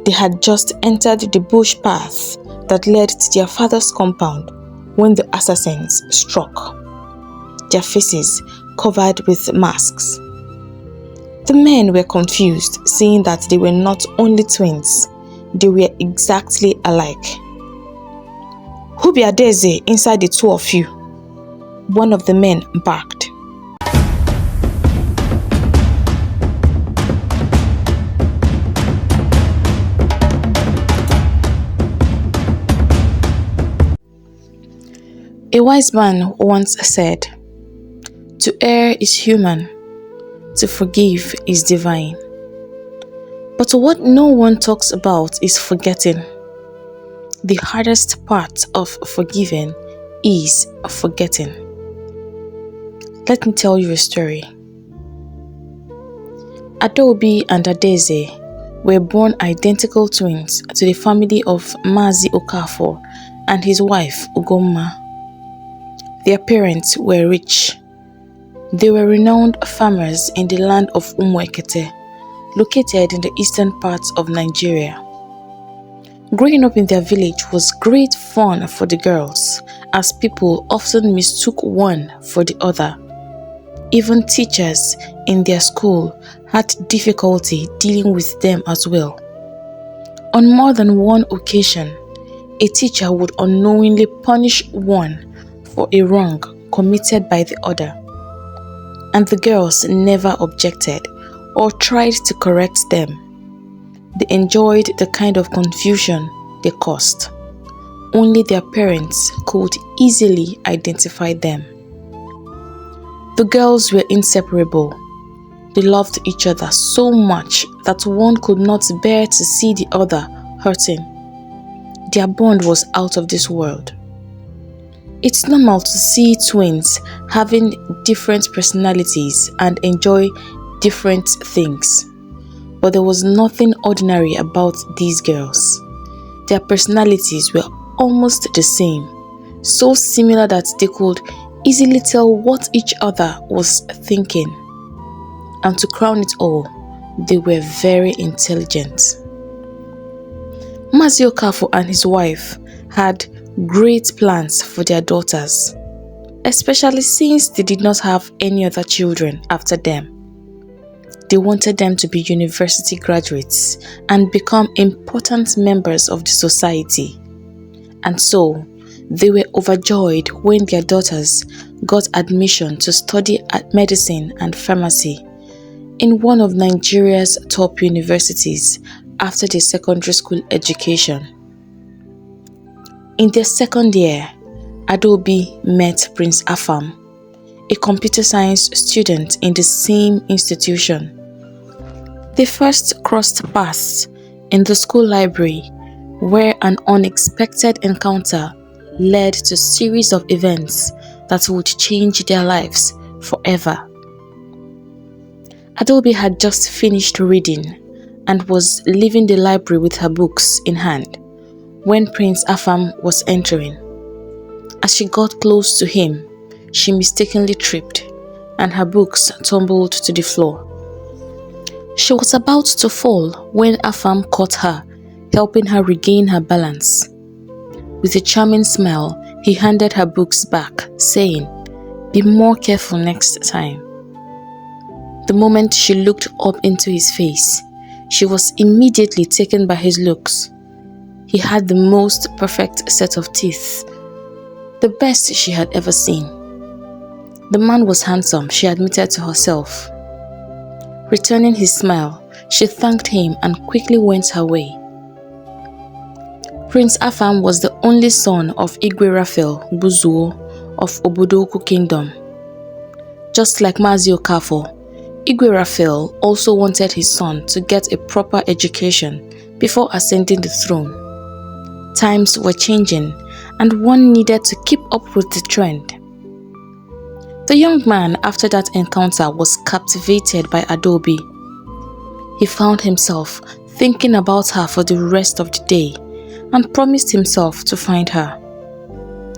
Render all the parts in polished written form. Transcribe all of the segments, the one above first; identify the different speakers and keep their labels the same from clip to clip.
Speaker 1: They had just entered the bush path that led to their father's compound when the assassins struck, their faces covered with masks. The men were confused, seeing that they were not only twins, they were exactly alike. "Who be Adeze inside the two of you?" one of the men barked. A wise man once said, "To err is human, to forgive is divine." But what no one talks about is forgetting. The hardest part of forgiving is forgetting. Let me tell you a story. Adaobi and Adeze were born identical twins to the family of Mazi Okafor and his wife Ugomma. Their parents were rich. They were renowned farmers in the land of Umuekete, located in the eastern parts of Nigeria. Growing up in their village was great fun for the girls, as people often mistook one for the other. Even teachers in their school had difficulty dealing with them as well. On more than one occasion, a teacher would unknowingly punish one for a wrong committed by the other, and the girls never objected or tried to correct them. They enjoyed the kind of confusion they caused. Only their parents could easily identify them. The girls were inseparable. They loved each other so much that one could not bear to see the other hurting. Their bond was out of this world. It's normal to see twins having different personalities and enjoy different things. But there was nothing ordinary about these girls. Their personalities were almost the same, so similar that they could easily tell what each other was thinking. And to crown it all, they were very intelligent. Mazi Okafor and his wife had great plans for their daughters, especially since they did not have any other children after them. They wanted them to be university graduates and become important members of the society. And so, they were overjoyed when their daughters got admission to study medicine and pharmacy in one of Nigeria's top universities after their secondary school education. In their second year, Adaobi met Prince Afam, a computer science student in the same institution. They first crossed paths in the school library, where an unexpected encounter led to a series of events that would change their lives forever. Adaobi had just finished reading and was leaving the library with her books in hand when Prince Afam was entering. As she got close to him, she mistakenly tripped and her books tumbled to the floor. She was about to fall when Afam caught her, helping her regain her balance. With a charming smile, he handed her books back, saying, "Be more careful next time." The moment she looked up into his face, she was immediately taken by his looks. He had the most perfect set of teeth, the best she had ever seen. The man was handsome, she admitted to herself. Returning his smile, she thanked him and quickly went her way. Prince Afam was the only son of Igwe Raphael Buzuo of Obodoku Kingdom. Just like Mazi Okafor, Igwe Raphael also wanted his son to get a proper education before ascending the throne. Times were changing, and one needed to keep up with the trend. The young man, after that encounter, was captivated by Adaobi. He found himself thinking about her for the rest of the day and promised himself to find her.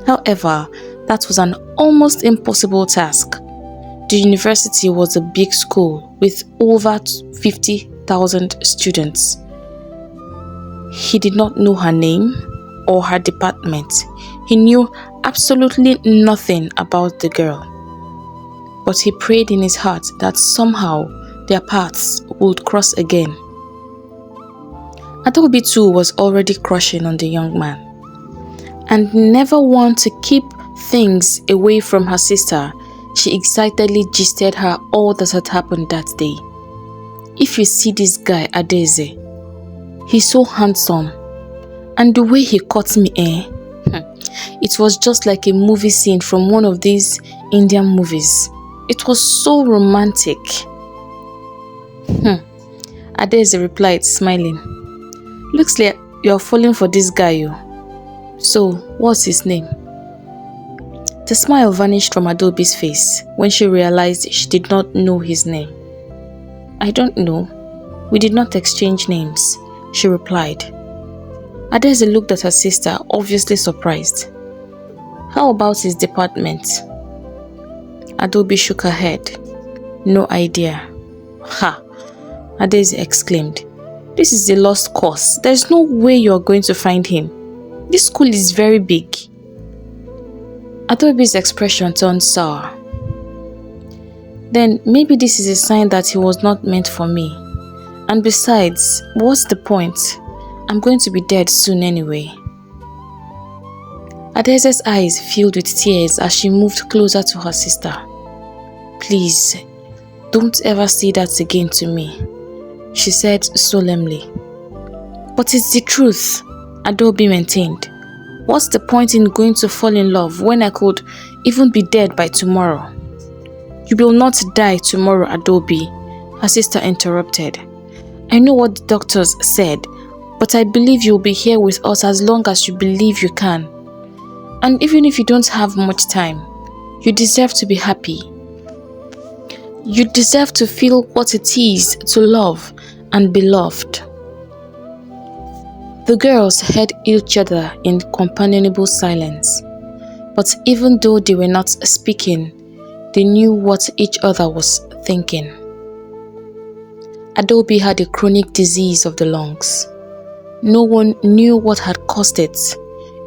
Speaker 1: However, that was an almost impossible task. The university was a big school with over 50,000 students. He did not know her name or her department. He knew absolutely nothing about the girl. But he prayed in his heart that somehow their paths would cross again. Adobe too was already crushing on the young man, and never one to keep things away from her sister. She excitedly gisted her all that had happened that day. If you see this guy, Adeze, he's so handsome, and the way he caught me, it was just like a movie scene from one of these Indian movies. It was so romantic. Adeze replied, smiling. Looks like you're falling for this guy, you. So, what's his name? The smile vanished from Adobe's face when she realized she did not know his name. I don't know. We did not exchange names, she replied. Adeze looked at her sister, obviously surprised. How about his department? Adobe shook her head. No idea. Ha! Adeze exclaimed. This is a lost cause. There's no way you're going to find him. This school is very big. Adobe's expression turned sour. Then maybe this is a sign that he was not meant for me. And besides, what's the point? I'm going to be dead soon anyway. Adeze's eyes filled with tears as she moved closer to her sister. Please, don't ever say that again to me, she said solemnly. But it's the truth, Adobe maintained. What's the point in going to fall in love when I could even be dead by tomorrow? You will not die tomorrow, Adobe, her sister interrupted. I know what the doctors said, but I believe you'll be here with us as long as you believe you can. And even if you don't have much time, you deserve to be happy. You deserve to feel what it is to love and be loved. The girls heard each other in companionable silence, but even though they were not speaking, they knew what each other was thinking. Adobe had a chronic disease of the lungs. No one knew what had caused it.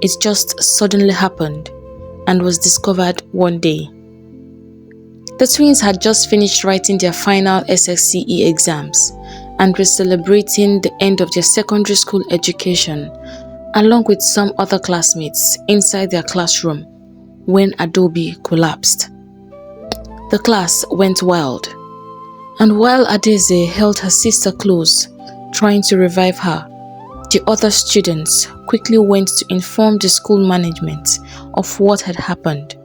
Speaker 1: It just suddenly happened and was discovered one day. The twins had just finished writing their final SSCE exams and were celebrating the end of their secondary school education along with some other classmates inside their classroom when Adobe collapsed. The class went wild, and while Adeze held her sister close, trying to revive her, the other students quickly went to inform the school management of what had happened.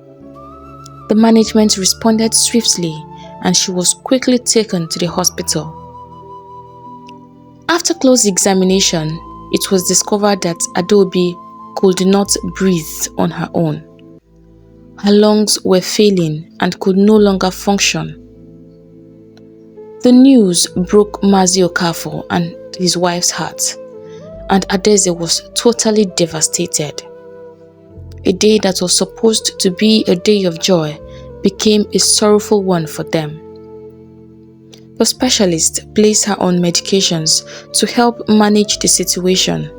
Speaker 1: The management responded swiftly and she was quickly taken to the hospital. After close examination, it was discovered that Adobe could not breathe on her own. Her lungs were failing and could no longer function. The news broke Mazi Okafor and his wife's heart, and Adeze was totally devastated. A day that was supposed to be a day of joy became a sorrowful one for them. The specialist placed her on medications to help manage the situation,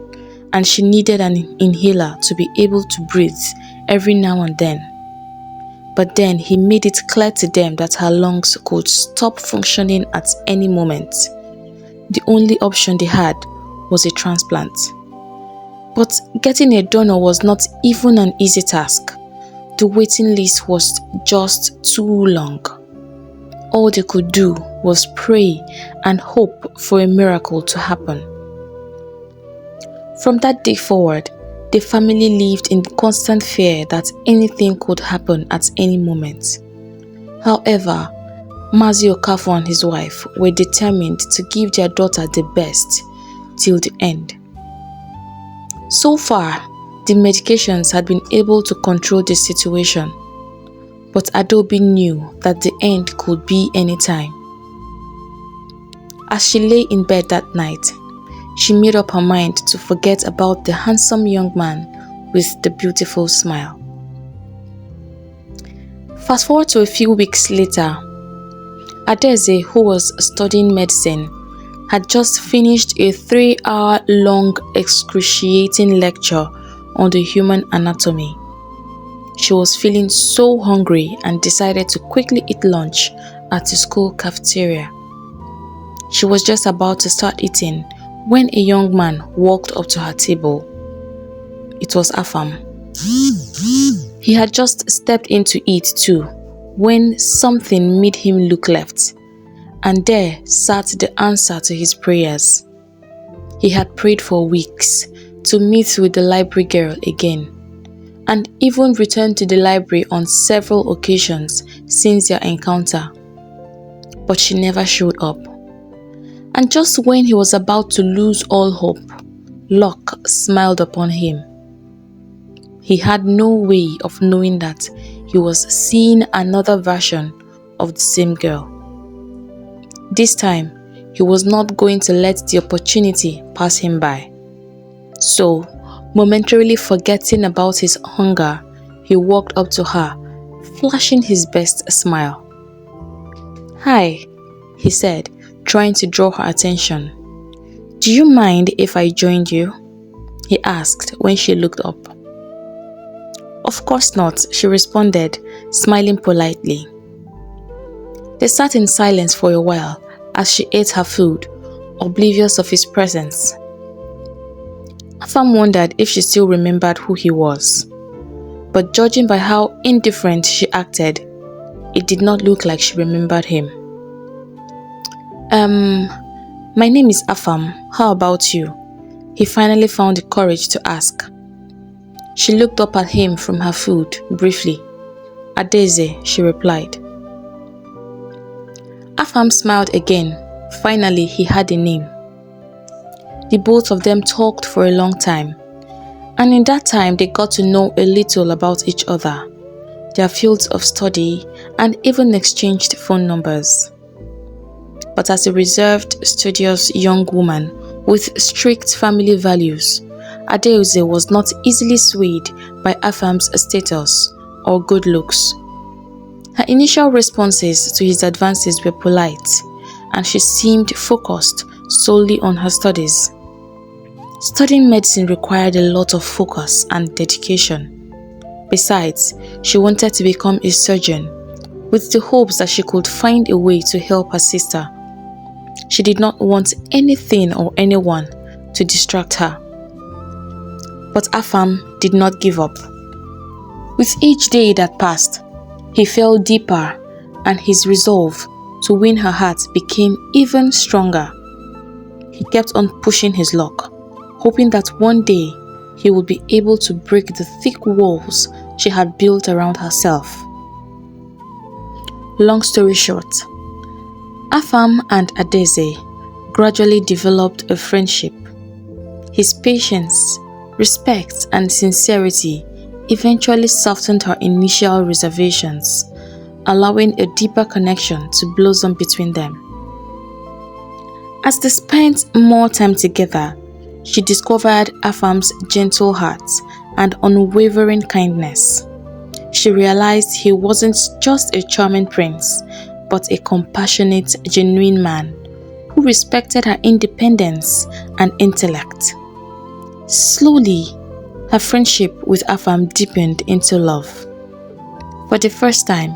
Speaker 1: and she needed an inhaler to be able to breathe every now and then. But then he made it clear to them that her lungs could stop functioning at any moment. The only option they had was a transplant. But getting a donor was not even an easy task. The waiting list was just too long. All they could do was pray and hope for a miracle to happen. From that day forward, the family lived in constant fear that anything could happen at any moment. However, Mazi Okafor and his wife were determined to give their daughter the best till the end. So far, the medications had been able to control the situation, but Adobe knew that the end could be anytime. As she lay in bed that night, she made up her mind to forget about the handsome young man with the beautiful smile. Fast forward to a few weeks later, Adeze, who was studying medicine, had just finished a 3-hour-long excruciating lecture on the human anatomy. She was feeling so hungry and decided to quickly eat lunch at the school cafeteria. She was just about to start eating when a young man walked up to her table. It was Afam. He had just stepped in to eat too when something made him look left, and there sat the answer to his prayers. He had prayed for weeks to meet with the library girl again, and even returned to the library on several occasions since their encounter. But she never showed up. And just when he was about to lose all hope, luck smiled upon him. He had no way of knowing that he was seeing another version of the same girl. This time, he was not going to let the opportunity pass him by. So, momentarily forgetting about his hunger, he walked up to her, flashing his best smile. "Hi," he said, trying to draw her attention. "Do you mind if I joined you?" he asked when she looked up. "Of course not," she responded, smiling politely. They sat in silence for a while as she ate her food, oblivious of his presence. Afam wondered if she still remembered who he was, but judging by how indifferent she acted, it did not look like she remembered him. My name is Afam. How about you?" he finally found the courage to ask. She looked up at him from her food, briefly. "Adeze," she replied. Afam smiled again. Finally, he had a name. The both of them talked for a long time, and in that time they got to know a little about each other, their fields of study, and even exchanged phone numbers. But as a reserved, studious young woman with strict family values, Adeze was not easily swayed by Afam's status or good looks. Her initial responses to his advances were polite, and she seemed focused solely on her studies. Studying medicine required a lot of focus and dedication. Besides, she wanted to become a surgeon, with the hopes that she could find a way to help her sister. She did not want anything or anyone to distract her. But Afam did not give up. With each day that passed, he fell deeper, and his resolve to win her heart became even stronger. He kept on pushing his luck, hoping that one day he would be able to break the thick walls she had built around herself. Long story short, Afam and Adeze gradually developed a friendship. His patience, respect, and sincerity eventually softened her initial reservations, allowing a deeper connection to blossom between them. As they spent more time together, she discovered Afam's gentle heart and unwavering kindness. She realized he wasn't just a charming prince, but a compassionate, genuine man who respected her independence and intellect. Slowly, her friendship with Afam deepened into love. For the first time,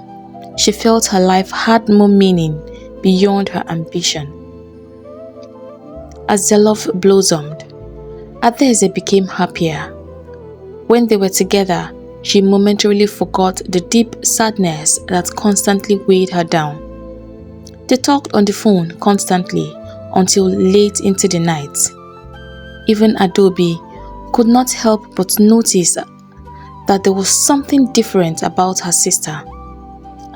Speaker 1: she felt her life had more meaning beyond her ambition. As their love blossomed, Adeze became happier. When they were together, she momentarily forgot the deep sadness that constantly weighed her down. They talked on the phone constantly until late into the night. Even Adobe could not help but notice that there was something different about her sister,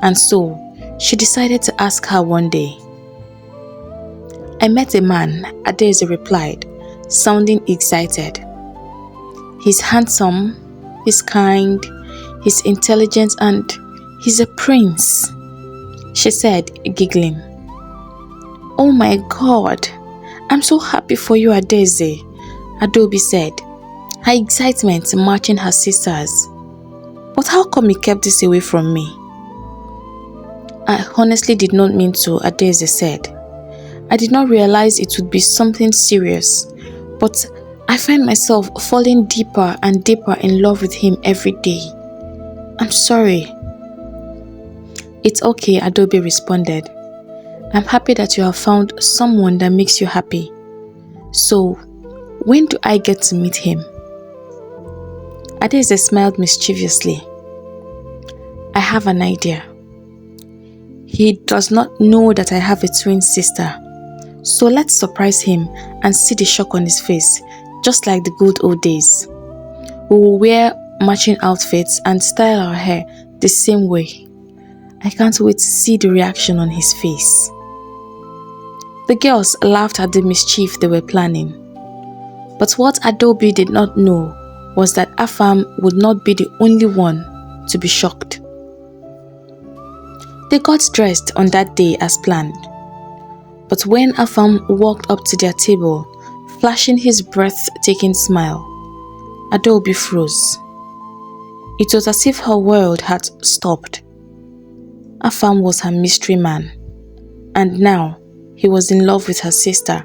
Speaker 1: and so she decided to ask her one day. "I met a man," Adeze replied, sounding excited. "He's handsome, he's kind, he's intelligent, and he's a prince," she said, giggling. "Oh my God, I'm so happy for you, Adeze," Adobe said, her excitement matching her sister's. "But how come you kept this away from me?" "I honestly did not mean to," Adeze said. I did not realize it would be something serious, but I find myself falling deeper and deeper in love with him every day. I'm sorry." "It's okay," Adobe responded. "I'm happy that you have found someone that makes you happy. So, when do I get to meet him?" Adaeze smiled mischievously. "I have an idea. He does not know that I have a twin sister. So let's surprise him and see the shock on his face, just like the good old days. We will wear matching outfits and style our hair the same way. I can't wait to see the reaction on his face." The girls laughed at the mischief they were planning. But what Adobe did not know was that Afam would not be the only one to be shocked. They got dressed on that day as planned. But when Afam walked up to their table, flashing his breathtaking smile, Adobe froze. It was as if her world had stopped. Afam was her mystery man, and now he was in love with her sister.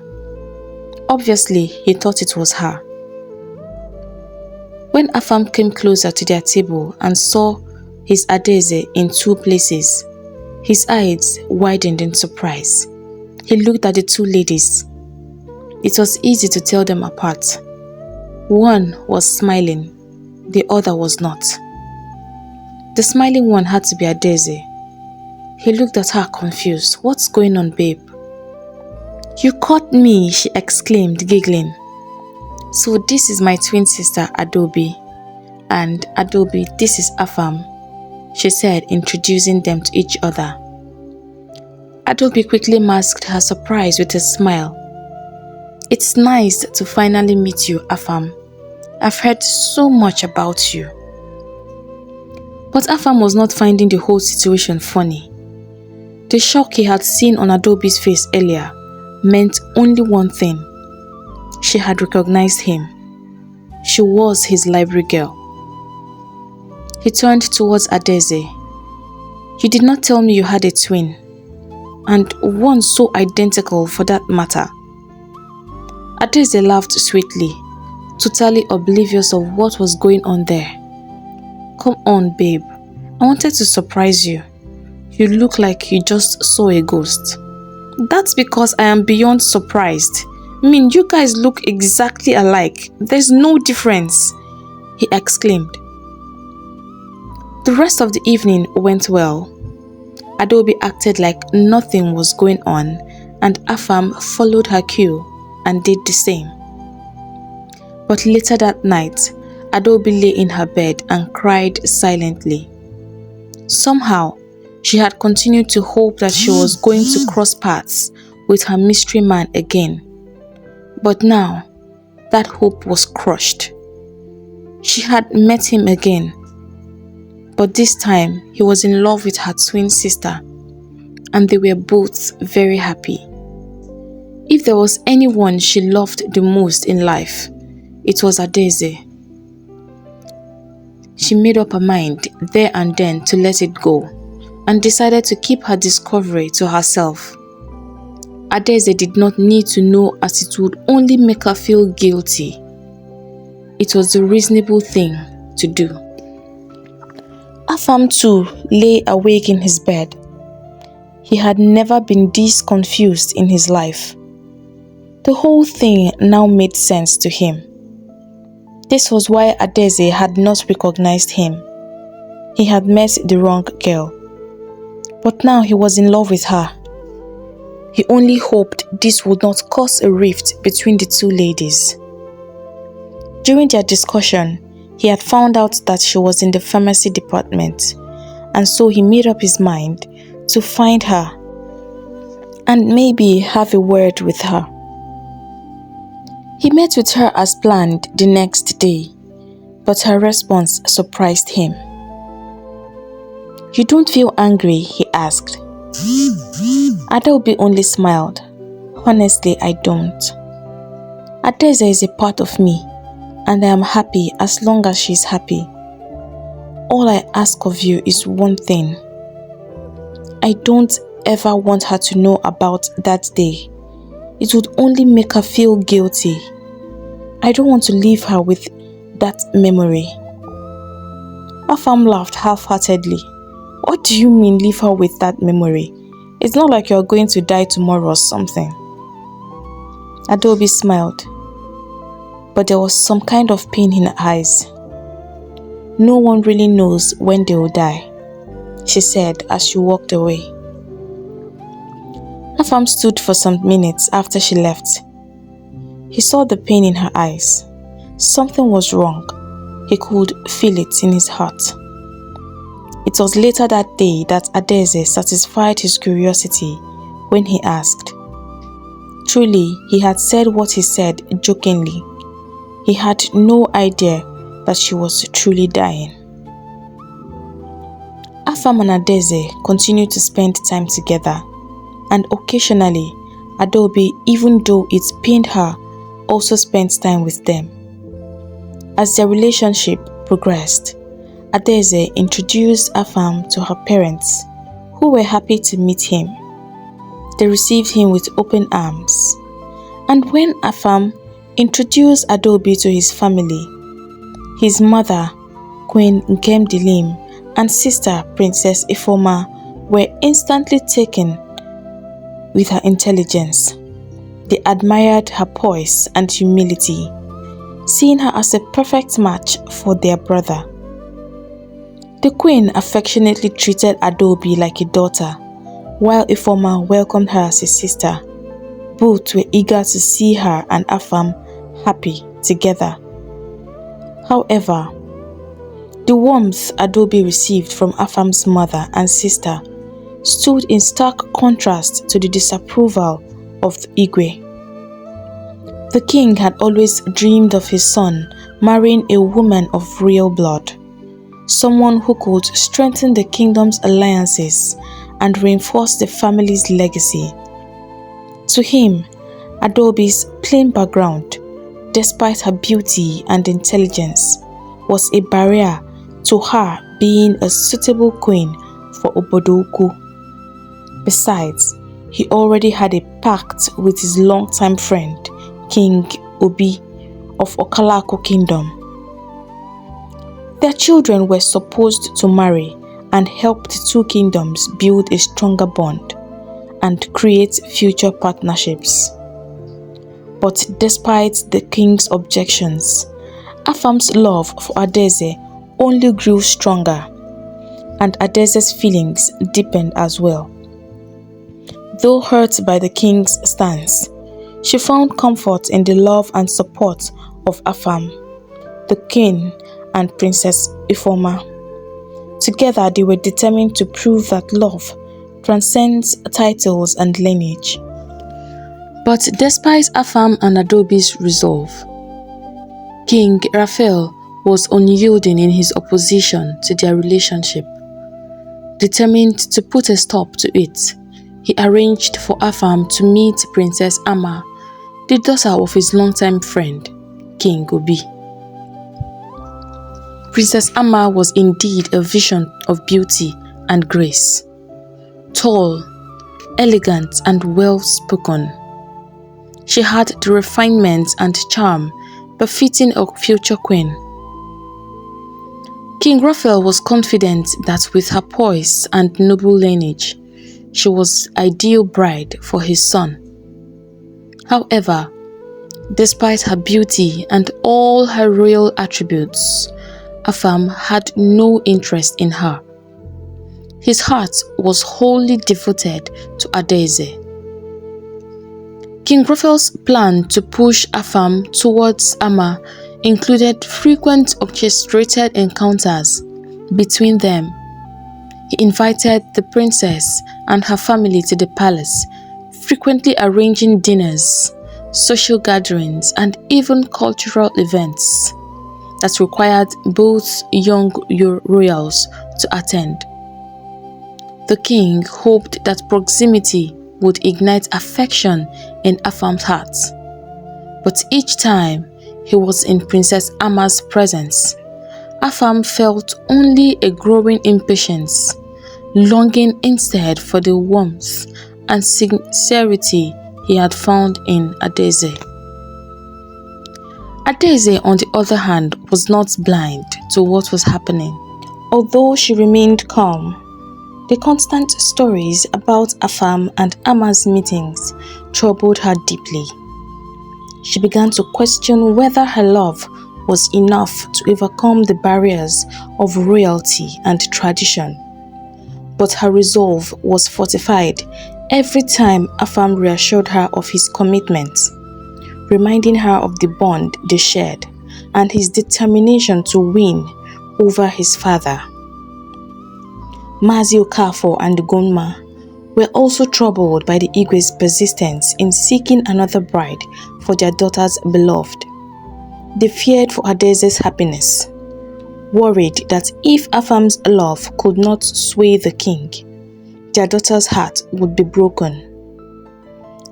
Speaker 1: Obviously, he thought it was her. When Afam came closer to their table and saw his Adaeze in two places, his eyes widened in surprise. He looked at the two ladies. It was easy to tell them apart. One was smiling, the other was not. The smiling one had to be Adaeze. He looked at her confused. "What's going on, babe?" "You caught me," she exclaimed, giggling. "So this is my twin sister, Adobe. And Adobe, this is Afam," she said, introducing them to each other. Adobe quickly masked her surprise with a smile. "It's nice to finally meet you, Afam. I've heard so much about you." But Afam was not finding the whole situation funny. The shock he had seen on Adobe's face earlier meant only one thing. She had recognized him. She was his library girl. He turned towards Adaeze. "You did not tell me you had a twin, and one so identical for that matter." Adaeze laughed sweetly, totally oblivious of what was going on there. "Come on, babe. I wanted to surprise you. You look like you just saw a ghost." "That's because I am beyond surprised. I mean, you guys look exactly alike. There's no difference," he exclaimed. The rest of the evening went well. Adobe acted like nothing was going on, and Afam followed her cue and did the same. But later that night, Adobe lay in her bed and cried silently. Somehow, she had continued to hope that she was going to cross paths with her mystery man again. But now, that hope was crushed. She had met him again, but this time he was in love with her twin sister, and they were both very happy. If there was anyone she loved the most in life, it was Adaeze. She made up her mind there and then to let it go, and decided to keep her discovery to herself. Adaeze did not need to know, as it would only make her feel guilty. It was the reasonable thing to do. Afam too lay awake in his bed. He had never been this confused in his life. The whole thing now made sense to him. This was why Adaeze had not recognized him. He had met the wrong girl. But now he was in love with her. He only hoped this would not cause a rift between the two ladies. During their discussion, he had found out that she was in the pharmacy department, and so he made up his mind to find her and maybe have a word with her. He met with her as planned the next day, but her response surprised him. "You don't feel angry?" he asked. Adobe only smiled. "Honestly, I don't. Adaeze is a part of me, and I am happy as long as she's happy. All I ask of you is one thing. I don't ever want her to know about that day it would only make her feel guilty. I don't want to leave her with that memory. Afam laughed half-heartedly. What do you mean leave her with that memory? It's not like you're going to die tomorrow or something. Adaobi smiled, but there was some kind of pain in her eyes. No one really knows when they will die, she said as she walked away. Afam stood for some minutes after she left. He saw the pain in her eyes. Something was wrong. He could feel it in his heart. It was later that day that Adaeze satisfied his curiosity when he asked. Truly, he had said what he said jokingly. He had no idea that she was truly dying. Afam and Adaeze continued to spend time together, and occasionally, Adaobi, even though it pained her, also spent time with them. As their relationship progressed, Adaeze introduced Afam to her parents, who were happy to meet him. They received him with open arms. And when Afam introduced Adaobi to his family, his mother, Queen Nkemdilim, and sister, Princess Ifeoma, were instantly taken with her intelligence. They admired her poise and humility, seeing her as a perfect match for their brother. The queen affectionately treated Adaobi like a daughter, while Ifeoma welcomed her as a sister. Both were eager to see her and Afam happy together. However, the warmth Adaobi received from Afam's mother and sister stood in stark contrast to the disapproval of the Igwe. The king had always dreamed of his son marrying a woman of royal blood, someone who could strengthen the kingdom's alliances and reinforce the family's legacy. To him, Adaobi's plain background, despite her beauty and intelligence, was a barrier to her being a suitable queen for Obodo Ukwu. Besides, he already had a pact with his longtime friend, King Obi of Okalako Kingdom. Their children were supposed to marry and help the two kingdoms build a stronger bond and create future partnerships. But despite the king's objections, Afam's love for Adaeze only grew stronger, and Adaeze's feelings deepened as well. Though hurt by the king's stance, she found comfort in the love and support of Afam, the king, and Princess Ifeoma. Together, they were determined to prove that love transcends titles and lineage. But despite Afam and Adaobi's resolve, King Raphael was unyielding in his opposition to their relationship. Determined to put a stop to it, he arranged for Afam to meet Princess Ama, the daughter of his longtime friend, King Obi. Princess Ama was indeed a vision of beauty and grace. Tall, elegant, and well-spoken, she had the refinement and charm befitting a future queen. King Raphael was confident that with her poise and noble lineage, she was the ideal bride for his son. However, despite her beauty and all her royal attributes, Afam had no interest in her. His heart was wholly devoted to Adaeze. King Raphael's plan to push Afam towards Ama included frequent orchestrated encounters between them. He invited the princess and her family to the palace, frequently arranging dinners, social gatherings, and even cultural events that required both young royals to attend. The king hoped that proximity would ignite affection in Afam's heart, but each time he was in Princess Ama's presence, Afam felt only a growing impatience, longing instead for the warmth and sincerity he had found in Adaeze. Adaeze, on the other hand, was not blind to what was happening. Although she remained calm, the constant stories about Afam and Ama's meetings troubled her deeply. She began to question whether her love was enough to overcome the barriers of royalty and tradition. But her resolve was fortified every time Afam reassured her of his commitment, reminding her of the bond they shared and his determination to win over his father. Mazi Okafor and Gonma were also troubled by the Igwe's persistence in seeking another bride for their daughter's beloved. They feared for Adaeze's happiness, worried that if Afam's love could not sway the king, their daughter's heart would be broken.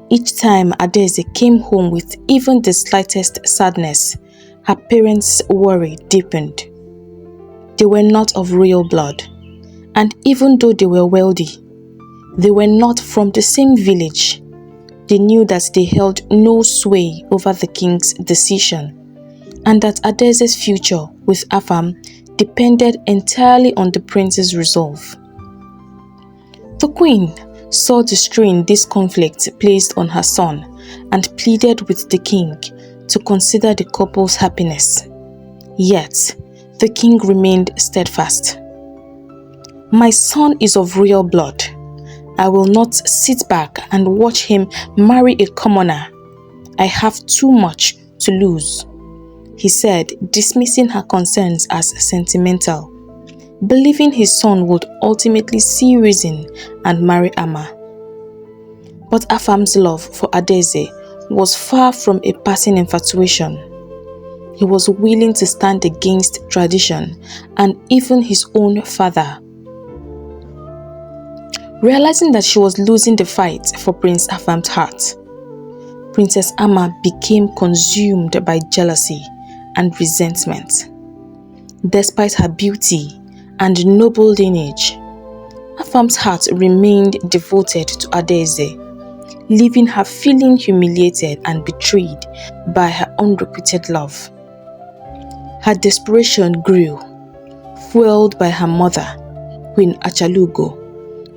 Speaker 1: Each time Adaeze came home with even the slightest sadness, her parents' worry deepened. They were not of royal blood, and even though they were wealthy, they were not from the same village. They knew that they held no sway over the king's decision, and that Adaeze's future with Afam depended entirely on the prince's resolve. The queen saw the strain this conflict placed on her son and pleaded with the king to consider the couple's happiness. Yet, the king remained steadfast. "My son is of royal blood. I will not sit back and watch him marry a commoner. I have too much to lose," he said, dismissing her concerns as sentimental, believing his son would ultimately see reason and marry Ama. But Afam's love for Adaeze was far from a passing infatuation. He was willing to stand against tradition and even his own father. Realizing that she was losing the fight for Prince Afam's heart, Princess Ama became consumed by jealousy and resentment. Despite her beauty and noble lineage, Afam's heart remained devoted to Adaeze, leaving her feeling humiliated and betrayed by her unrequited love. Her desperation grew, fueled by her mother, Queen Achalugo,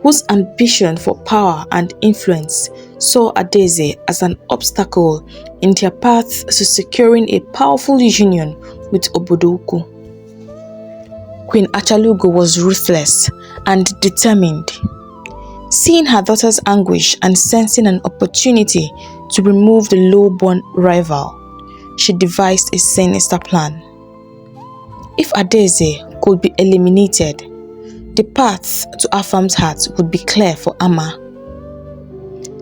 Speaker 1: whose ambition for power and influence saw Adaeze as an obstacle in their path to securing a powerful union with Obodo Ukwu. Queen Achalugo was ruthless and determined. Seeing her daughter's anguish and sensing an opportunity to remove the low-born rival, she devised a sinister plan. If Adaeze could be eliminated, the path to Afam's heart would be clear for Ama.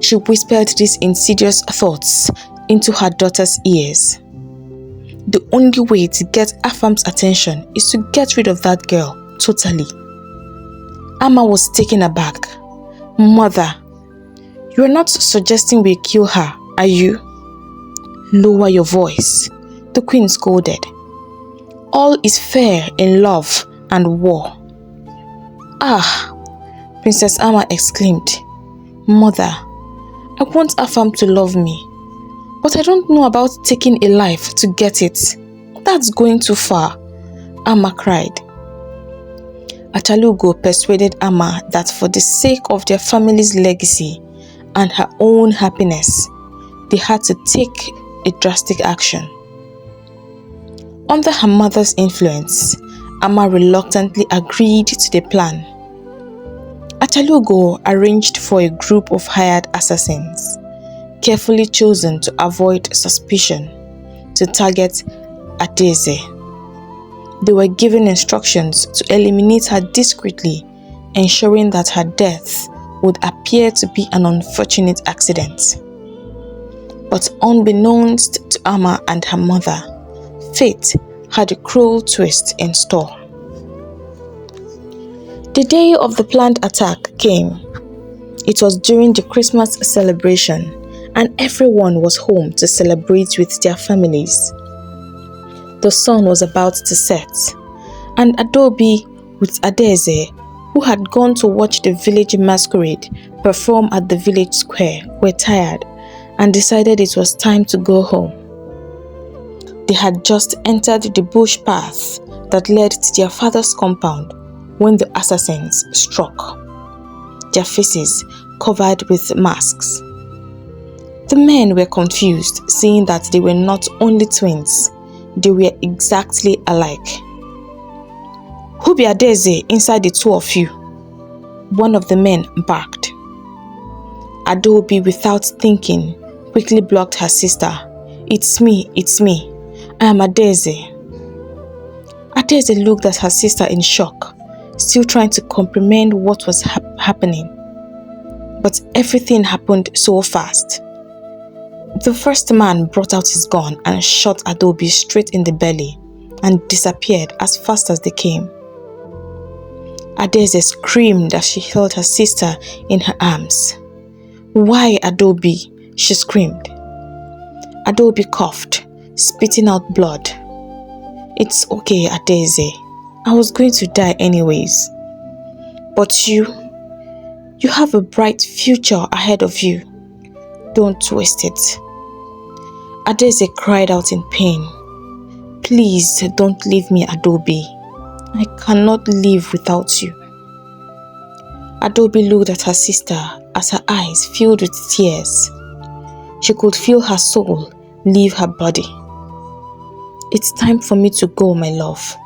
Speaker 1: She whispered these insidious thoughts into her daughter's ears. The only way to get Afam's attention is to get rid of that girl totally. Ama was taken aback. "Mother, you are not suggesting we kill her, are you?" "Lower your voice," the queen scolded. "All is fair in love and war." "Ah," Princess Ama exclaimed. "Mother, I want Afam to love me, but I don't know about taking a life to get it. That's going too far," Ama cried. Achalugo persuaded Ama that for the sake of their family's legacy and her own happiness, they had to take a drastic action. Under her mother's influence, Ama reluctantly agreed to the plan. Achalugo arranged for a group of hired assassins, carefully chosen to avoid suspicion, to target Adaeze. They were given instructions to eliminate her discreetly, ensuring that her death would appear to be an unfortunate accident. But unbeknownst to Ama and her mother, fate had a cruel twist in store. The day of the planned attack came. It was during the Christmas celebration, and everyone was home to celebrate with their families. The sun was about to set, and Adobe with Adaeze, who had gone to watch the village masquerade perform at the village square, were tired and decided it was time to go home. They had just entered the bush path that led to their father's compound when the assassins struck, their faces covered with masks. The men were confused, seeing that they were not only twins, they were exactly alike. "Who be Adaeze inside the two of you?" one of the men barked. Adaobi, without thinking, quickly blocked her sister. It's me. I am Adaeze." Adaeze looked at her sister in shock, still trying to comprehend what was happening. But everything happened so fast. The first man brought out his gun and shot Adaobi straight in the belly and disappeared as fast as they came. Adaeze screamed as she held her sister in her arms. "Why, Adaobi?" she screamed. Adaobi coughed, spitting out blood. "It's okay, Adaeze. I was going to die anyways. But you have a bright future ahead of you. Don't waste it." Adaeze cried out in pain. "Please don't leave me, Adaobi. I cannot live without you." Adaobi looked at her sister as her eyes filled with tears. She could feel her soul leave her body. "It's time for me to go, my love.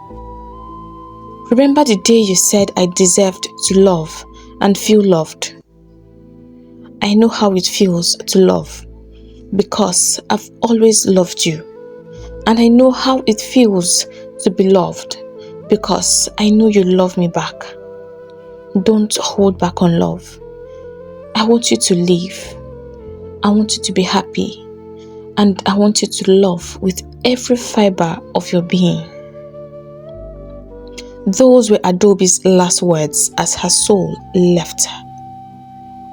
Speaker 1: Remember the day you said I deserved to love and feel loved? I know how it feels to love because I've always loved you. And I know how it feels to be loved because I know you love me back. Don't hold back on love. I want you to live. I want you to be happy. And I want you to love with every fiber of your being." Those were Adaobi's last words as her soul left her.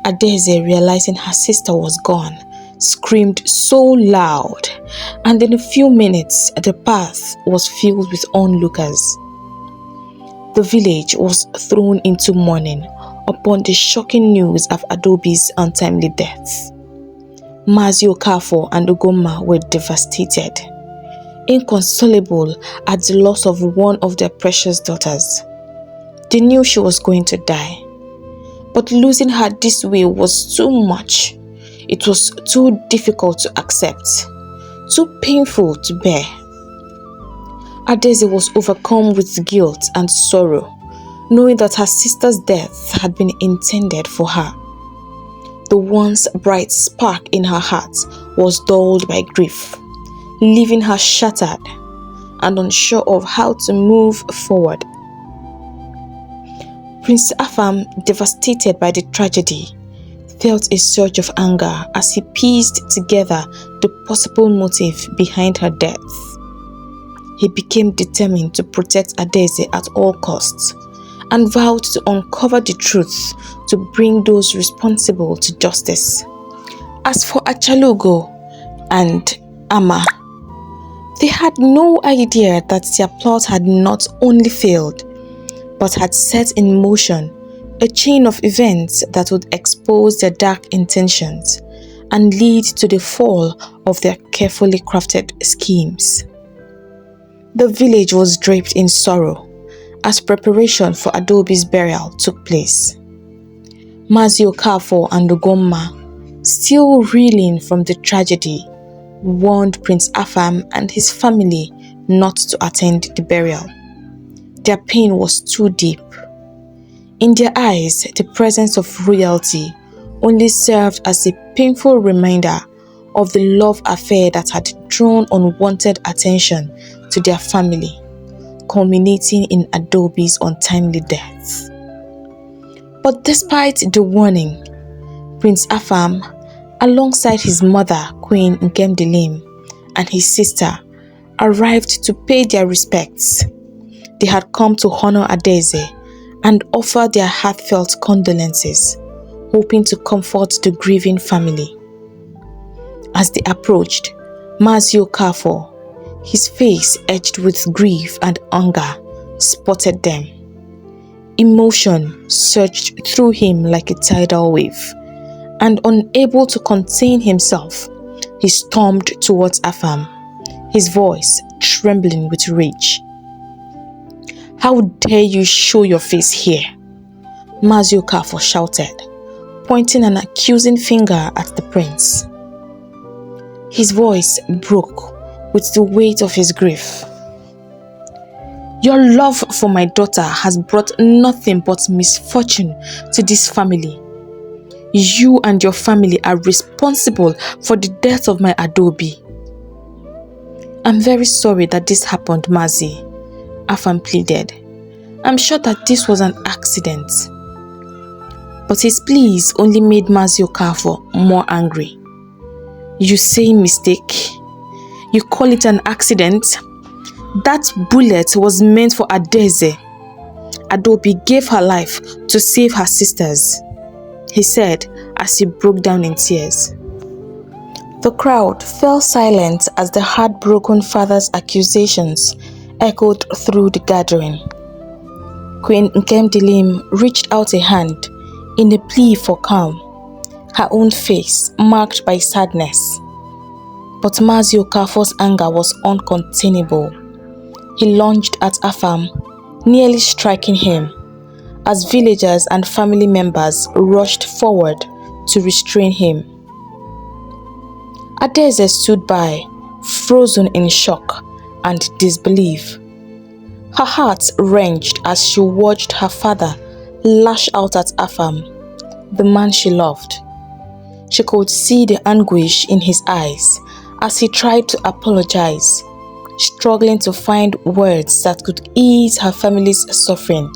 Speaker 1: Adaeze, realizing her sister was gone, screamed so loud, and in a few minutes the path was filled with onlookers. The village was thrown into mourning upon the shocking news of Adaobi's untimely death. Mazi Okafor and Ugomma were devastated, inconsolable at the loss of one of their precious daughters. They knew she was going to die, but losing her this way was too much. It was too difficult to accept, too painful to bear. Adaeze was overcome with guilt and sorrow, knowing that her sister's death had been intended for her. The once bright spark in her heart was dulled by grief, leaving her shattered and unsure of how to move forward. Prince Afam, devastated by the tragedy, felt a surge of anger as he pieced together the possible motive behind her death. He became determined to protect Adaeze at all costs and vowed to uncover the truth to bring those responsible to justice. As for Achalugo and Ama, they had no idea that their plot had not only failed, but had set in motion a chain of events that would expose their dark intentions and lead to the fall of their carefully crafted schemes. The village was draped in sorrow as preparation for Adaobi's burial took place. Mazi Okafor and Ugomma, still reeling from the tragedy, warned Prince Afam and his family not to attend the burial. Their pain was too deep. In their eyes, the presence of royalty only served as a painful reminder of the love affair that had drawn unwanted attention to their family, culminating in Adaobi's untimely death. But despite the warning, Prince Afam, alongside his mother, Queen Nkemdilim, and his sister, arrived to pay their respects. They had come to honor Adaeze and offer their heartfelt condolences, hoping to comfort the grieving family. As they approached, Mazi Okafor, his face edged with grief and anger, spotted them. Emotion surged through him like a tidal wave, and unable to contain himself, he stormed towards Afam, his voice trembling with rage. "How dare you show your face here?" Mazi Okafor shouted, pointing an accusing finger at the prince. His voice broke with the weight of his grief. "Your love for my daughter has brought nothing but misfortune to this family. You and your family are responsible for the death of my Adobe." "I'm very sorry that this happened, Mazi," Afam pleaded. "I'm sure that this was an accident." But his pleas only made Mazi Okafor more angry. "You say mistake? You call it an accident? That bullet was meant for Adeze. Adobe gave her life to save her sisters," he said as he broke down in tears. The crowd fell silent as the heartbroken father's accusations echoed through the gathering. Queen Nkemdilim reached out a hand in a plea for calm, her own face marked by sadness. But Mazi Okafor's anger was uncontainable. He lunged at Afam, nearly striking him, as villagers and family members rushed forward to restrain him. Adeze stood by, frozen in shock and disbelief. Her heart wrenched as she watched her father lash out at Afam, the man she loved. She could see the anguish in his eyes as he tried to apologize, struggling to find words that could ease her family's suffering.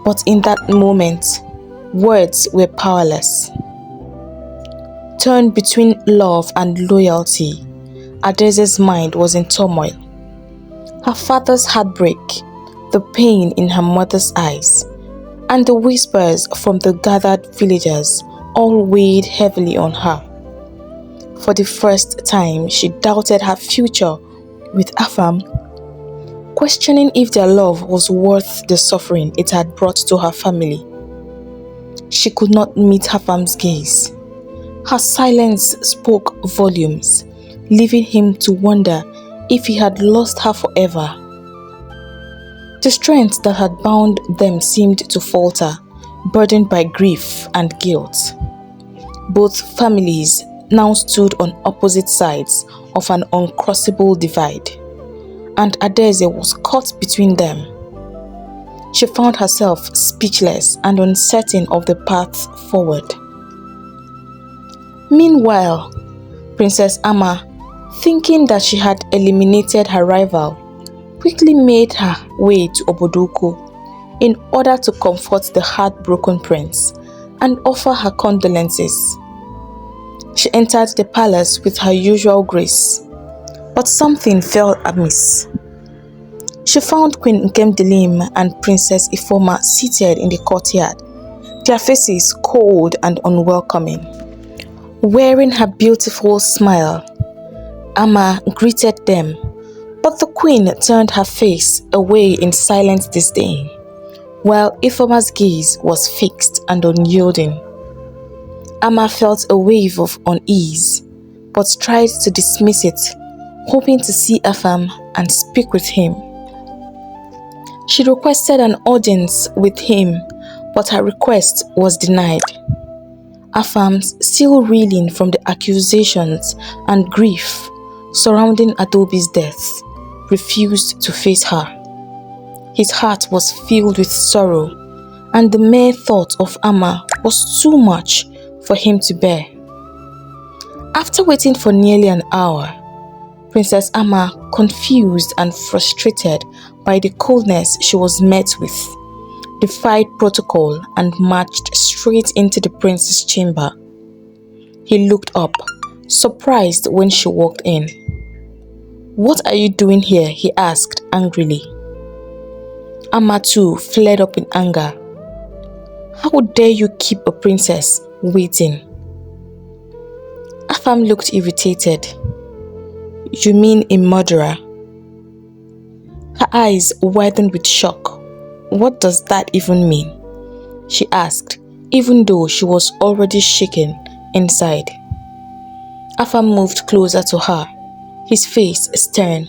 Speaker 1: But in that moment, words were powerless. Torn between love and loyalty, Adeze's mind was in turmoil. Her father's heartbreak, the pain in her mother's eyes, and the whispers from the gathered villagers all weighed heavily on her. For the first time, she doubted her future with Afam, questioning if their love was worth the suffering it had brought to her family. She could not meet Afam's gaze. Her silence spoke volumes, leaving him to wonder if he had lost her forever. The strength that had bound them seemed to falter, burdened by grief and guilt. Both families now stood on opposite sides of an uncrossable divide, and Adeze was caught between them. She found herself speechless and uncertain of the path forward. Meanwhile, Princess Ama, thinking that she had eliminated her rival, quickly made her way to Oboduku in order to comfort the heartbroken prince and offer her condolences. She entered the palace with her usual grace, but something fell amiss. She found Queen Nkemdilim and Princess Ifoma seated in the courtyard, their faces cold and unwelcoming. Wearing her beautiful smile, Ama greeted them, but the queen turned her face away in silent disdain, while Ifoma's gaze was fixed and unyielding. Ama felt a wave of unease, but tried to dismiss it, hoping to see Afam and speak with him. She requested an audience with him, but her request was denied. Afam, still reeling from the accusations and grief surrounding Adobe's death, refused to face her. His heart was filled with sorrow, and the mere thought of Ama was too much for him to bear. After waiting for nearly an hour, Princess Ama, confused and frustrated by the coldness she was met with, defied protocol and marched straight into the prince's chamber. He looked up, surprised when she walked in. "What are you doing here?" he asked angrily. Ama too flared up in anger. "How dare you keep a princess waiting?" Afam looked irritated. "You mean a murderer?" Her eyes widened with shock. "What does that even mean?" she asked, even though she was already shaken inside. Afam moved closer to her, his face stern.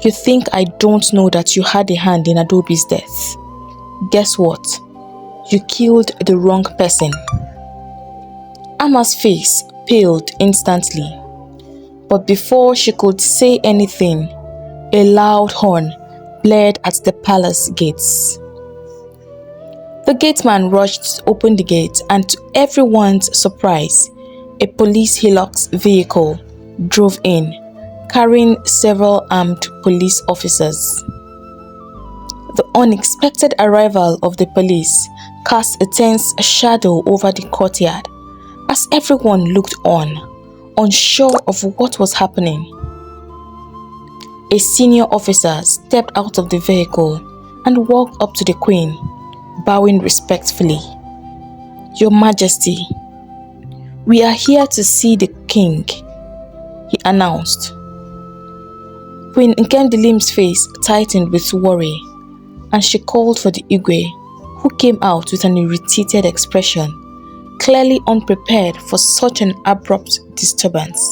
Speaker 1: "You think I don't know that you had a hand in Adobe's death? Guess what? You killed the wrong person." Ama's face paled instantly, but before she could say anything, a loud horn blared at the palace gates. The gateman rushed to open the gate, and to everyone's surprise, a police Hilux vehicle drove in, carrying several armed police officers. The unexpected arrival of the police cast a tense shadow over the courtyard as everyone looked on, unsure of what was happening. A senior officer stepped out of the vehicle and walked up to the Queen, bowing respectfully. "Your Majesty, we are here to see the King," he announced. Queen Nkemdilim's face tightened with worry, and she called for the Igwe, who came out with an irritated expression, clearly unprepared for such an abrupt disturbance.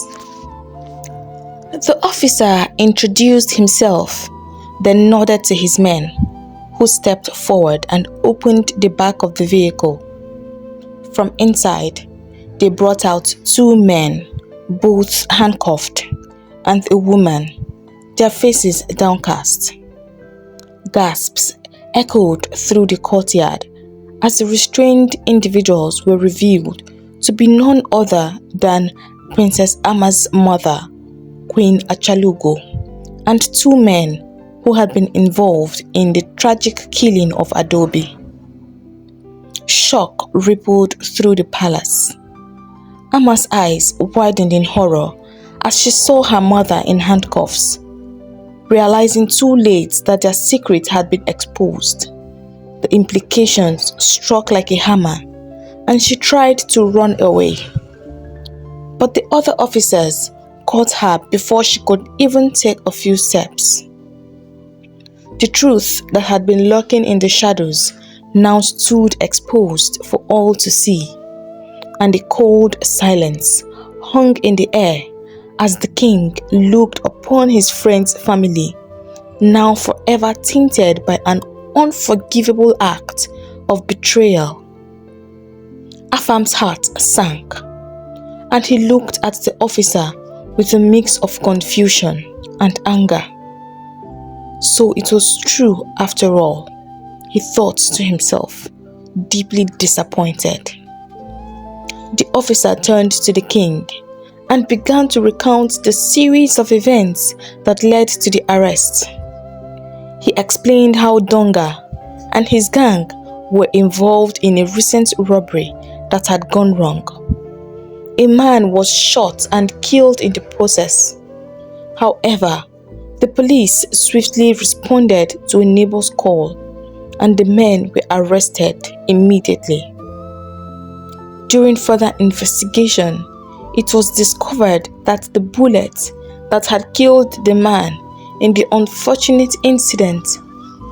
Speaker 1: The officer introduced himself, then nodded to his men, who stepped forward and opened the back of the vehicle. From inside, they brought out two men, both handcuffed, and a woman, their faces downcast. Gasps echoed through the courtyard as the restrained individuals were revealed to be none other than Princess Ama's mother, Queen Achalugo, and two men who had been involved in the tragic killing of Adobe. Shock rippled through the palace. Ama's eyes widened in horror as she saw her mother in handcuffs, realizing too late that their secret had been exposed. The implications struck like a hammer, and she tried to run away. But the other officers caught her before she could even take a few steps. The truth that had been lurking in the shadows now stood exposed for all to see, and a cold silence hung in the air as the King looked upon his friend's family, now forever tainted by an unforgivable act of betrayal. Afam's heart sank, and he looked at the officer with a mix of confusion and anger. So it was true after all, he thought to himself, deeply disappointed. The officer turned to the King and began to recount the series of events that led to the arrest. He explained how Donga and his gang were involved in a recent robbery that had gone wrong. A man was shot and killed in the process. However, the police swiftly responded to a neighbor's call, and the men were arrested immediately. During further investigation, it was discovered that the bullet that had killed the man in the unfortunate incident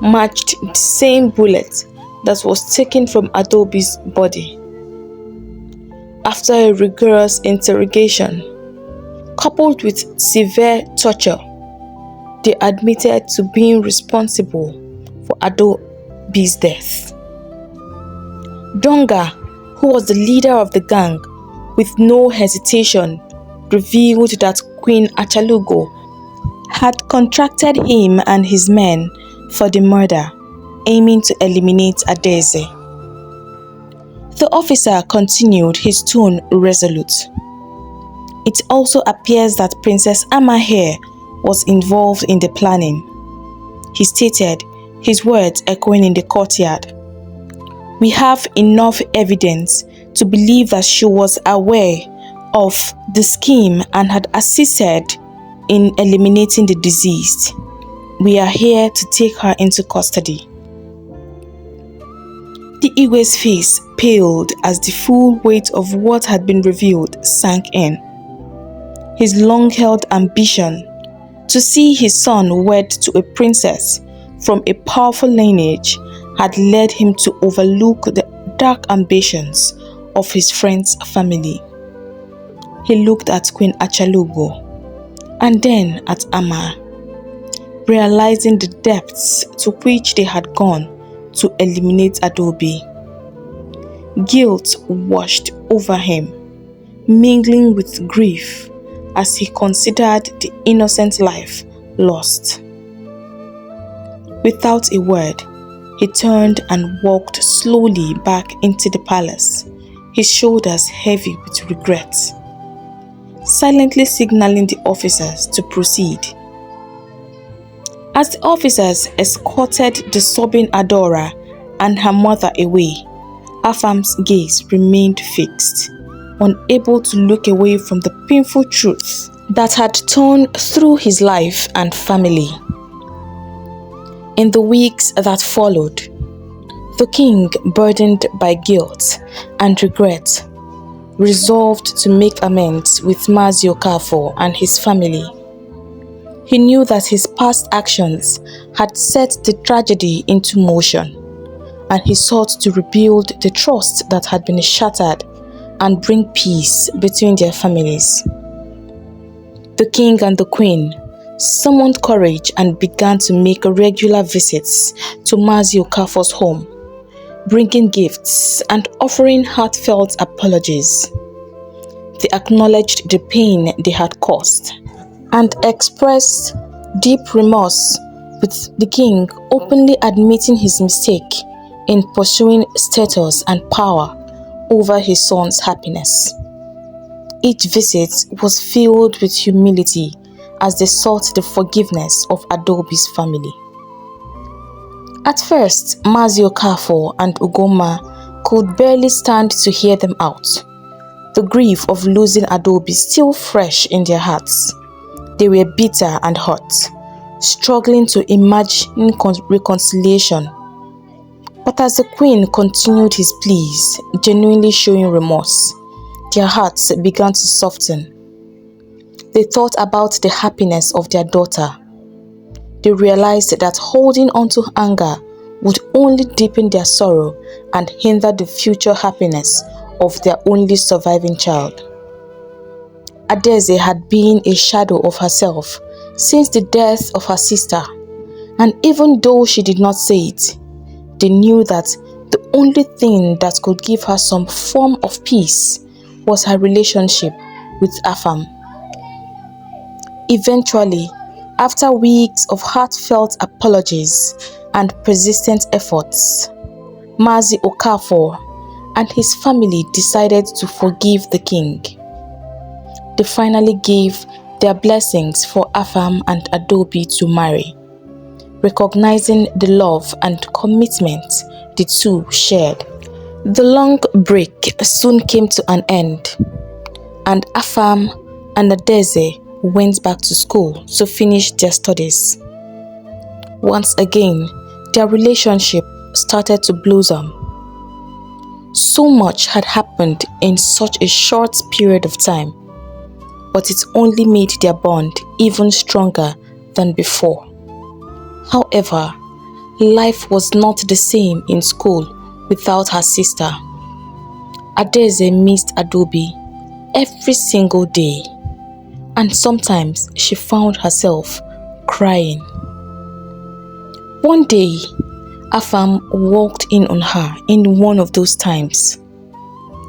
Speaker 1: matched the same bullet that was taken from Adobe's body. After a rigorous interrogation, coupled with severe torture, they admitted to being responsible for Adobe's death. Donga, who was the leader of the gang, with no hesitation revealed that Queen Achalugo had contracted him and his men for the murder, aiming to eliminate Adeze. The officer continued, his tone resolute. It also appears that Princess Amahere was involved in the planning, he stated, his words echoing in the courtyard. We have enough evidence to believe that she was aware of the scheme and had assisted in eliminating the deceased. We are here to take her into custody. The Igwe's face paled as the full weight of what had been revealed sank in. His long-held ambition to see his son wed to a princess from a powerful lineage had led him to overlook the dark ambitions of his friend's family. He looked at Queen Achalugo and then at Ama, realizing the depths to which they had gone to eliminate Adobe. Guilt washed over him, mingling with grief as he considered the innocent life lost. Without a word, he turned and walked slowly back into the palace, his shoulders heavy with regret, silently signaling the officers to proceed. As the officers escorted the sobbing Adora and her mother away, Afam's gaze remained fixed, unable to look away from the painful truth that had torn through his life and family. In the weeks that followed, the king, burdened by guilt and regret, resolved to make amends with Mazi Okafor and his family. He knew that his past actions had set the tragedy into motion, and he sought to rebuild the trust that had been shattered and bring peace between their families. The king and the queen summoned courage and began to make regular visits to Mazi Okafor's home, bringing gifts and offering heartfelt apologies. They acknowledged the pain they had caused and expressed deep remorse, with the king openly admitting his mistake in pursuing status and power over his son's happiness. Each visit was filled with humility as they sought the forgiveness of Adobe's family. At first, Mazi Okafor and Ugoma could barely stand to hear them out, the grief of losing Adobe still fresh in their hearts. They were bitter and hurt, struggling to imagine reconciliation. But as the queen continued his pleas, genuinely showing remorse, their hearts began to soften. They thought about the happiness of their daughter. They realized that holding on to anger would only deepen their sorrow and hinder the future happiness of their only surviving child. Adeze had been a shadow of herself since the death of her sister, and even though she did not say it, they knew that the only thing that could give her some form of peace was her relationship with Afam. Eventually, after weeks of heartfelt apologies and persistent efforts, Mazi Okafor and his family decided to forgive the king. They finally gave their blessings for Afam and Adobe to marry, recognizing the love and commitment the two shared. The long break soon came to an end, and Afam and Adeze went back to school to finish their studies. Once again, their relationship started to blossom. So much had happened in such a short period of time, but it only made their bond even stronger than before. However, life was not the same in school without her sister. Adeze missed Adobe every single day, and sometimes she found herself crying. One day, Afam walked in on her in one of those times.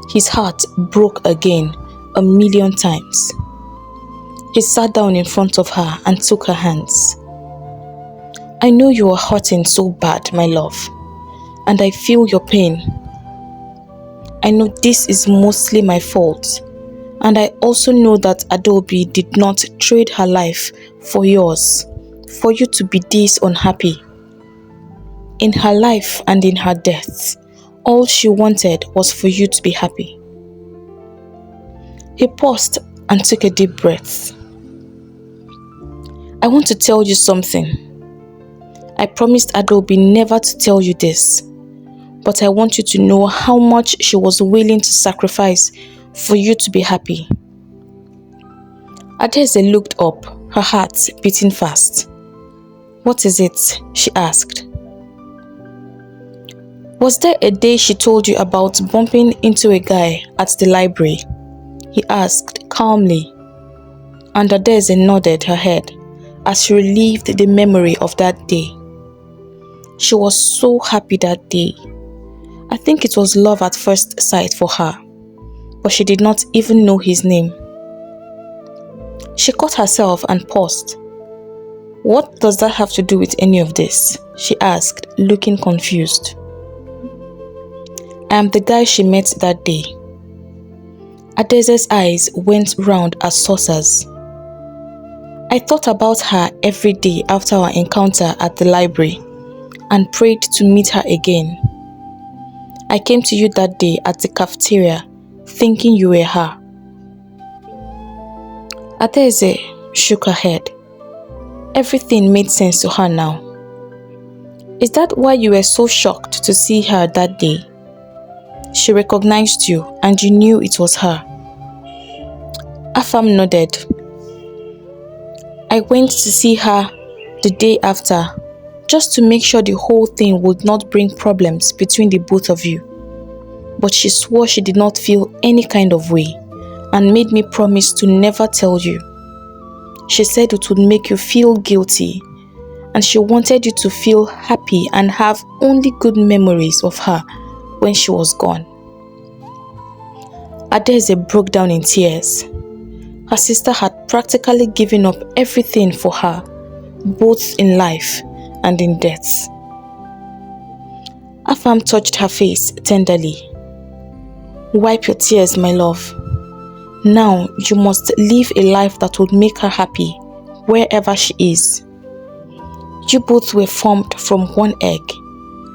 Speaker 1: His heart broke again 1,000,000 times. He sat down in front of her and took her hands. "I know you are hurting so bad, my love, and I feel your pain. I know this is mostly my fault, and I also know that Adobe did not trade her life for yours, for you to be this unhappy. In her life and in her death, all she wanted was for you to be happy." He paused and took a deep breath. "I want to tell you something. I promised Adobe never to tell you this, but I want you to know how much she was willing to sacrifice for you to be happy." Adeze looked up, her heart beating fast. "What is it?" she asked. Was there a day she told you about bumping into a guy at the library? He asked calmly, and Adeze nodded her head as she relived the memory of that day. She was so happy that day. I think it was love at first sight for her, but she did not even know his name. She caught herself and paused. What does that have to do with any of this? She asked, looking confused. I am the guy she met that day. Adeze's eyes went round as saucers. I thought about her every day after our encounter at the library and prayed to meet her again. I came to you that day at the cafeteria thinking you were her. Adeze shook her head. Everything made sense to her now. Is that why you were so shocked to see her that day? She recognized you and you knew it was her. Afam nodded. I went to see her the day after just to make sure the whole thing would not bring problems between the both of you. But she swore she did not feel any kind of way and made me promise to never tell you. She said it would make you feel guilty and she wanted you to feel happy and have only good memories of her when she was gone. Adeze broke down in tears. Her sister had practically given up everything for her, both in life and in death. Afam touched her face tenderly. Wipe your tears, my love. Now you must live a life that would make her happy wherever she is. You both were formed from one egg,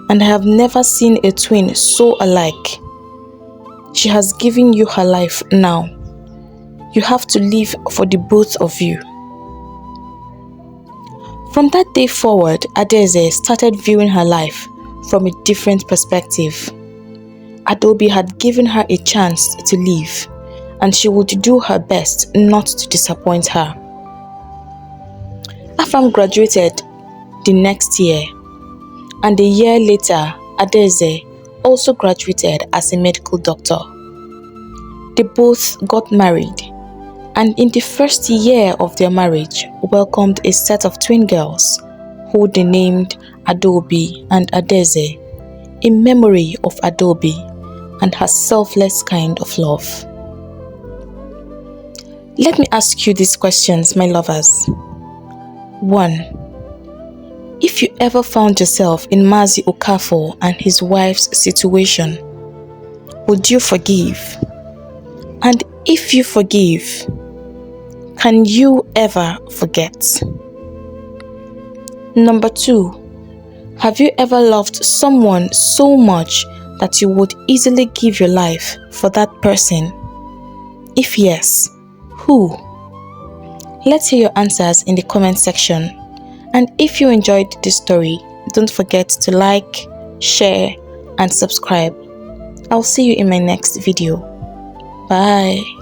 Speaker 1: and I have never seen a twin so alike. She has given you her life now. You have to live for the both of you. From that day forward, Adeze started viewing her life from a different perspective. Adobe had given her a chance to live, and she would do her best not to disappoint her. Afam graduated the next year, and a year later, Adeze also graduated as a medical doctor. They both got married, and in the first year of their marriage, welcomed a set of twin girls, who they named Adobe and Adeze, in memory of Adobe and her selfless kind of love. Let me ask you these questions, my lovers. 1. If you ever found yourself in Mazi Okafor and his wife's situation, would you forgive? And if you forgive, can you ever forget? Number 2, have you ever loved someone so much that you would easily give your life for that person? If yes, who? Let's hear your answers in the comment section. And if you enjoyed this story, don't forget to like, share, and subscribe. I'll see you in my next video. Bye.